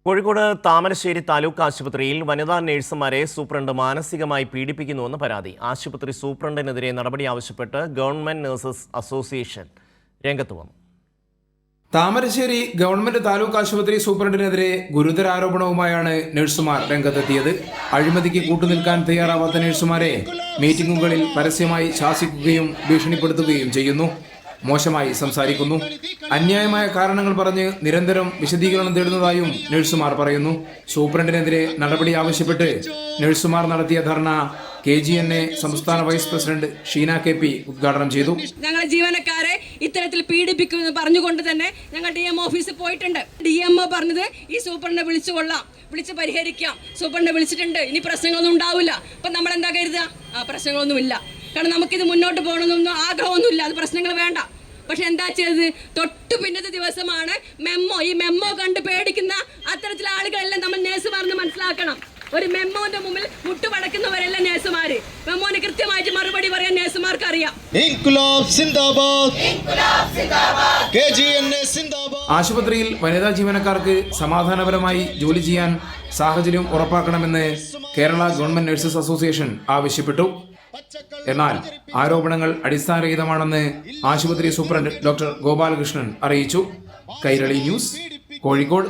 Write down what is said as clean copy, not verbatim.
കോഴിക്കോട് താമരശ്ശേരി താലൂക്ക് ആശുപത്രിയിൽ വനിതാ നഴ്സുമാരെ സൂപ്രണ്ട് മാനസികമായി പീഡിപ്പിക്കുന്നുവെന്ന് പരാതി. ആശുപത്രി സൂപ്രണ്ടിനെതിരെ നടപടി ആവശ്യപ്പെട്ട് ഗവൺമെന്റ് നഴ്സസ് അസോസിയേഷൻ രംഗത്ത് വന്നു. താമരശ്ശേരി ഗവൺമെന്റ് താലൂക്ക് ആശുപത്രി സൂപ്രണ്ടിനെതിരെ ഗുരുതര ആരോപണവുമായാണ് നഴ്സുമാർ രംഗത്തെത്തിയത്. അഴിമതിക്ക് കൂട്ടുനിൽക്കാൻ തയ്യാറാവാത്ത നഴ്സുമാരെ മീറ്റിംഗുകളിൽ പരസ്യമായി ശാസിക്കുകയും ഭീഷണിപ്പെടുത്തുകയും ചെയ്യുന്നു. മോശമായി സംസാരിക്കുന്നു. അന്യായമായ കാരണങ്ങൾ പറഞ്ഞ് നിരന്തരം വിശദീകരണം തേടുന്നതായും നഴ്സുമാർ പറയുന്നു. സൂപ്രണ്ടിനെതിരെ നടപടി ആവശ്യപ്പെട്ട് നഴ്സുമാർ നടത്തിയ ധർണ KGNA സംസ്ഥാന വൈസ് പ്രസിഡന്റ് ഷീന KP ഉദ്ഘാടനം ചെയ്തു. ഞങ്ങളെ ജീവനക്കാരെ ഇത്തരത്തിൽ പീഡിപ്പിക്കുമെന്ന് പറഞ്ഞുകൊണ്ട് തന്നെ ഞങ്ങൾ DM ഓഫീസിൽ പോയിട്ടുണ്ട്. DMO പറഞ്ഞത് ഈ സൂപ്രണ്ടിനെ വിളിച്ചുകൊള്ളാം, വിളിച്ച് പരിഹരിക്കാം. സൂപ്രണ്ടിനെ വിളിച്ചിട്ടുണ്ട്, ഇനി പ്രശ്നങ്ങളൊന്നും ഉണ്ടാവില്ല. അപ്പം നമ്മൾ എന്താ കരുതുക? പ്രശ്നങ്ങളൊന്നുമില്ല. കാരണം നമുക്കിത് മുന്നോട്ട് പോകണമെന്നൊന്നും ആഗ്രഹമൊന്നുമില്ല, അത് പ്രശ്നങ്ങൾ വേണ്ട. പക്ഷെ എന്താ ചെയ്തത്? തൊട്ടു പിന്നത്തെ ദിവസമാണ് ഈ മെമ്മോ കണ്ട് പേടിക്കുന്ന അത്തരത്തിലുള്ള ആളുകളെല്ലാം നമ്മൾ നേഴ്സുമാർന്ന് മനസ്സിലാക്കണം. ഒരു മെമ്മോന്റെ മുമ്പിൽ മുട്ടുപടക്കുന്നവരല്ല നേഴ്സുമാര്. മെമ്മോന് കൃത്യമായിട്ട് മറുപടി പറയാൻ നേഴ്സുമാർക്ക് അറിയാം. ആശുപത്രിയിൽ വനിതാ ജീവനക്കാർക്ക് സമാധാനപരമായി ജോലി ചെയ്യാൻ സാഹചര്യം ഉറപ്പാക്കണമെന്ന് കേരള ഗവൺമെന്റ് നഴ്സസ് അസോസിയേഷൻ ആവശ്യപ്പെട്ടു. എന്നാൽ ആരോപണങ്ങൾ അടിസ്ഥാനരഹിതമാണെന്ന് ആശുപത്രി സൂപ്രണ്ട് ഡോക്ടർ ഗോപാലകൃഷ്ണൻ അറിയിച്ചു. കൈരളി ന്യൂസ്, കോഴിക്കോട്.